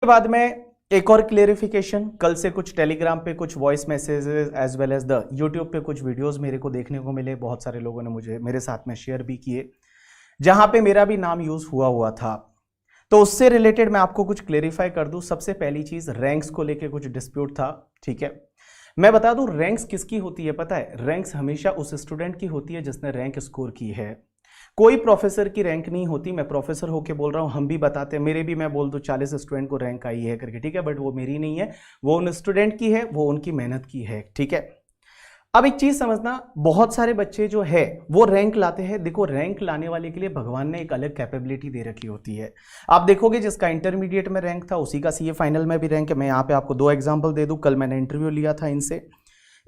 बाद में एक और क्लेरिफिकेशन, कल से कुछ टेलीग्राम पे कुछ voice messages as well as the YouTube पे कुछ वीडियोस मेरे को देखने को मिले, बहुत सारे लोगों ने मुझे मेरे साथ में शेयर भी किए जहां पे मेरा भी नाम यूज हुआ था। तो उससे रिलेटेड मैं आपको कुछ क्लेरिफाई कर दूं। सबसे पहली चीज, रैंक्स को लेके कुछ डिस्प्यूट था, ठीक है। मैं बता दूं रैंक्स किसकी होती है पता है? रैंक्स हमेशा उस स्टूडेंट की होती है जिसने रैंक स्कोर की है। कोई प्रोफेसर की रैंक नहीं होती। मैं प्रोफेसर होके बोल रहा हूं, हम भी बताते हैं, मेरे भी मैं बोल दूं 40 स्टूडेंट को रैंक आई है करके, ठीक है, बट वो मेरी नहीं है, वो उन स्टूडेंट की है, वो उनकी मेहनत की है, ठीक है। अब एक चीज समझना, बहुत सारे बच्चे जो है वो रैंक लाते हैं। देखो, रैंक लाने वाले के लिए भगवान ने एक अलग कैपेबिलिटी दे रखी होती है। आप देखोगे जिसका इंटरमीडिएट में रैंक था उसी का सीए फाइनल में भी रैंक है। मैं यहाँ पे आपको दो एग्जांपल दे दूं, कल मैंने इंटरव्यू लिया था इनसे।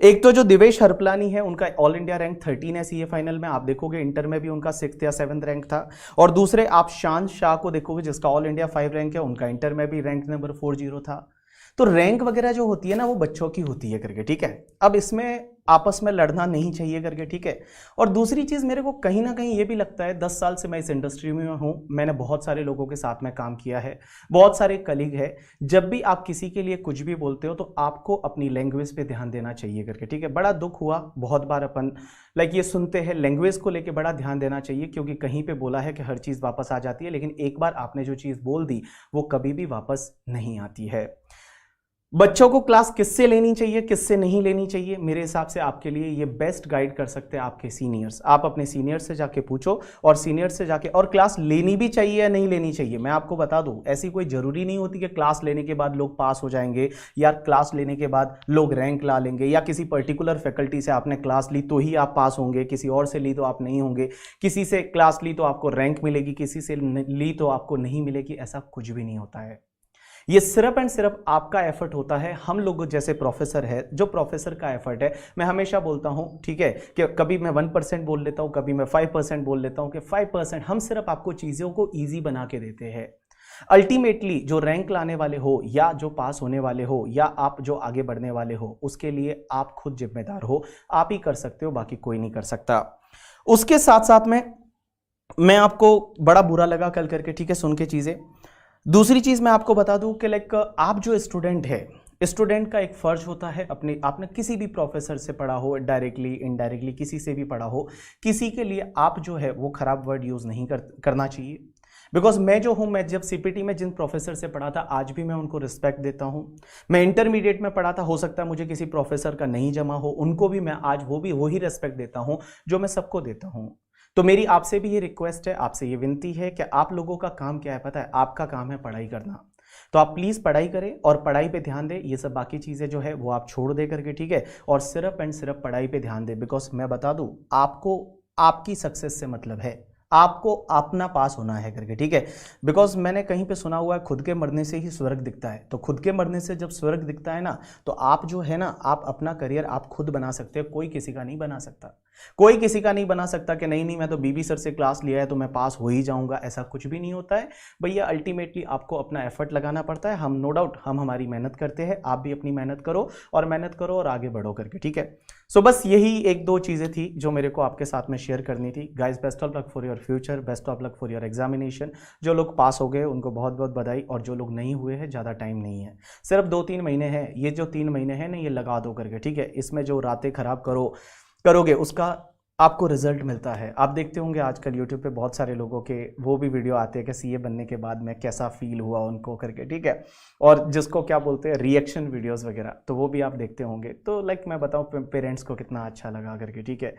एक तो जो दिवेश हरपलानी है, उनका ऑल इंडिया रैंक 13 है सीए फाइनल में, आप देखोगे इंटर में भी उनका 6th या 7th रैंक था। और दूसरे आप शान शाह को देखोगे जिसका ऑल इंडिया 5 रैंक है, उनका इंटर में भी रैंक नंबर 40 था। तो रैंक वगैरह जो होती है ना वो बच्चों की होती है करके, ठीक है। अब इसमें आपस में लड़ना नहीं चाहिए करके, ठीक है। और दूसरी चीज, मेरे को कहीं ना कहीं ये भी लगता है, 10 साल से मैं इस इंडस्ट्री में हूं, मैंने बहुत सारे लोगों के साथ में काम किया है, बहुत सारे कलीग है। जब भी आप किसी के लिए कुछ भी बोलते हो तो आपको अपनी लैंग्वेज पे ध्यान देना चाहिए करके, ठीक है। बड़ा दुख हुआ, बहुत बार अपन ये सुनते हैं, लैंग्वेज को लेके बड़ा ध्यान देना चाहिए, क्योंकि कहीं पे बोला है कि हर चीज वापस आ जाती है, लेकिन एक बार आपने जो चीज बोल दी वो कभी भी वापस नहीं आती है। बच्चों को क्लास किससे लेनी चाहिए, किससे नहीं लेनी चाहिए, मेरे हिसाब से आपके लिए ये बेस्ट गाइड कर सकते हैं आपके सीनियर्स। आप अपने सीनियर से जाके पूछो, और सीनियर से जाके, और क्लास लेनी भी चाहिए या नहीं लेनी चाहिए। मैं आपको बता दूं, ऐसी कोई जरूरी नहीं होती कि क्लास लेने के बाद लोग पास हो जाएंगे, या क्लास लेने के बाद लोग रैंक ला लेंगे, या किसी पर्टिकुलर फैकल्टी से आपने क्लास ली तो ही आप पास होंगे, किसी और से ली तो आप नहीं होंगे, किसी से क्लास ली तो आपको रैंक मिलेगी, किसी से ली तो आपको नहीं मिलेगी। ऐसा कुछ भी नहीं होता है। ये सिर्फ एंड सिर्फ आपका एफर्ट होता है। हम लोग जैसे प्रोफेसर है, जो प्रोफेसर का एफर्ट है, मैं हमेशा बोलता हूं, ठीक है, कि कभी मैं 1% बोल लेता हूं, कभी मैं 5% बोल लेता हूं, कि 5% हम सिर्फ आपको चीजों को ईजी बना के देते हैं। अल्टीमेटली जो रैंक लाने वाले हो, या जो पास होने वाले हो, या आप जो आगे बढ़ने वाले हो, उसके लिए आप खुद जिम्मेदार हो, आप ही कर सकते हो, बाकी कोई नहीं कर सकता। उसके साथ साथ में मैं आपको बड़ा बुरा लगा कल करके, ठीक है, सुन के चीजें। दूसरी चीज मैं आपको बता दूं कि आप जो स्टूडेंट है, स्टूडेंट का एक फर्ज होता है अपने, आपने किसी भी प्रोफेसर से पढ़ा हो, डायरेक्टली इनडायरेक्टली किसी से भी पढ़ा हो, किसी के लिए आप जो है वो खराब वर्ड यूज नहीं करना चाहिए। बिकॉज मैं जो हूं, मैं जब सीपीटी में जिन प्रोफेसर से पढ़ा था, आज भी मैं उनको रिस्पेक्ट देता हूं। मैं इंटरमीडिएट में पढ़ा था, हो सकता है मुझे किसी प्रोफेसर का नहीं जमा हो, उनको भी मैं आज वो भी वही रिस्पेक्ट देता हूं जो मैं सबको देता हूं। तो मेरी आपसे भी ये रिक्वेस्ट है, आपसे ये विनती है कि आप लोगों का काम क्या है पता है? आपका काम है पढ़ाई करना। तो आप प्लीज पढ़ाई करें और पढ़ाई पे ध्यान दें। ये सब बाकी चीजें जो है वो आप छोड़ दे करके, ठीक है, और सिर्फ एंड सिर्फ पढ़ाई पे ध्यान दें। बिकॉज मैं बता दूं, आपको आपकी सक्सेस से मतलब है, आपको अपना पास होना है करके, ठीक है। बिकॉज मैंने कहीं पे सुना हुआ है, खुद के मरने से ही स्वर्ग दिखता है। तो खुद के मरने से जब स्वर्ग दिखता है ना, तो आप जो है ना, आप अपना करियर आप खुद बना सकते हैं, कोई किसी का नहीं बना सकता। कोई किसी का नहीं बना सकता कि नहीं मैं तो बीबी सर से क्लास लिया है तो मैं पास हो ही जाऊंगा, ऐसा कुछ भी नहीं होता है भैया। अल्टीमेटली आपको अपना एफर्ट लगाना पड़ता है। हम नो डाउट हम हमारी मेहनत करते हैं, आप भी अपनी मेहनत करो और आगे बढ़ो करके, ठीक है। सो बस यही एक दो चीजें थी जो मेरे को आपके साथ में शेयर करनी थी। Guys, best of luck for your future, best of luck for your examination. जो लोग पास हो गए उनको बहुत बहुत बधाई, और जो लोग नहीं हुए हैं, ज़्यादा टाइम नहीं है, सिर्फ 2-3 महीने हैं। ये जो 3 महीने हैं ना, ये लगा दो करके, ठीक है। इसमें जो रातें खराब करोगे उसका आपको रिजल्ट मिलता है। आप देखते होंगे आजकल यूट्यूब पे बहुत सारे लोगों के वो भी वीडियो आते हैं कि सीए बनने के बाद में कैसा फील हुआ उनको करके, ठीक है, और जिसको क्या बोलते हैं रिएक्शन वीडियोस वगैरह, तो वो भी आप देखते होंगे। तो मैं बताऊं पेरेंट्स को कितना अच्छा लगा करके, ठीक है।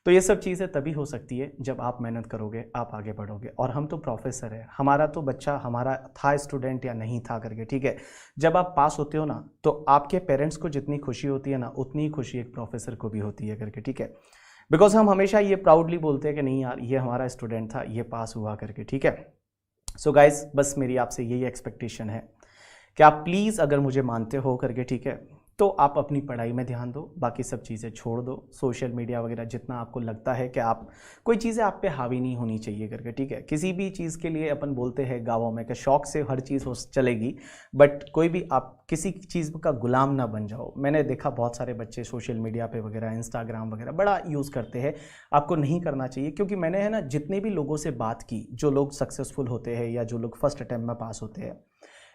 तो ये सब चीज़ें तभी हो सकती है जब आप मेहनत करोगे, आप आगे बढ़ोगे। और हम तो प्रोफेसर है, हमारा तो बच्चा हमारा था स्टूडेंट या नहीं था करके, ठीक है। जब आप पास होते हो ना, तो आपके पेरेंट्स को जितनी खुशी होती है ना, उतनी ही खुशी एक प्रोफेसर को भी होती है करके, ठीक है। बिकॉज हम हमेशा ये प्राउडली बोलते हैं कि नहीं यार, ये हमारा स्टूडेंट था, ये पास हुआ करके, ठीक है। सो गाइज, बस मेरी आपसे यही एक्सपेक्टेशन है कि आप प्लीज़ अगर मुझे मानते हो करके, ठीक है, तो आप अपनी पढ़ाई में ध्यान दो, बाकी सब चीज़ें छोड़ दो। सोशल मीडिया वगैरह जितना आपको लगता है कि आप कोई चीज़ें आप पे हावी नहीं होनी चाहिए करके, ठीक है। किसी भी चीज़ के लिए अपन बोलते हैं गाँवों में कि शौक से हर चीज़ हो चलेगी, बट कोई भी आप किसी चीज़ का गुलाम ना बन जाओ। मैंने देखा बहुत सारे बच्चे सोशल मीडिया पे वगैरह, इंस्टाग्राम वगैरह बड़ा यूज़ करते हैं। आपको नहीं करना चाहिए, क्योंकि मैंने है ना जितने भी लोगों से बात की, जो लोग सक्सेसफुल होते हैं या जो लोग फर्स्ट अटैम्प्ट में पास होते हैं,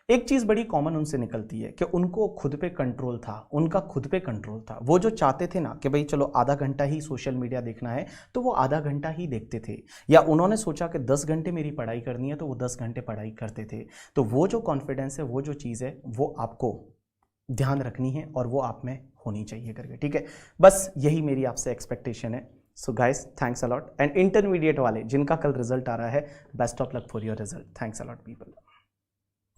एक चीज बड़ी कॉमन उनसे निकलती है कि उनको खुद पे कंट्रोल था, उनका खुद पे कंट्रोल था। वो जो चाहते थे ना कि भाई चलो आधा घंटा ही सोशल मीडिया देखना है, तो वो आधा घंटा ही देखते थे। या उन्होंने सोचा कि 10 घंटे मेरी पढ़ाई करनी है, तो वो 10 घंटे पढ़ाई करते थे। तो वो जो कॉन्फिडेंस है, वो जो चीज़ है, वो आपको ध्यान रखनी है और वो आप में होनी चाहिए करके, ठीक है। बस यही मेरी आपसे एक्सपेक्टेशन है। So guys, thanks a lot. And intermediate वाले जिनका कल रिजल्ट आ रहा है, best of luck for your result. Thanks a lot people.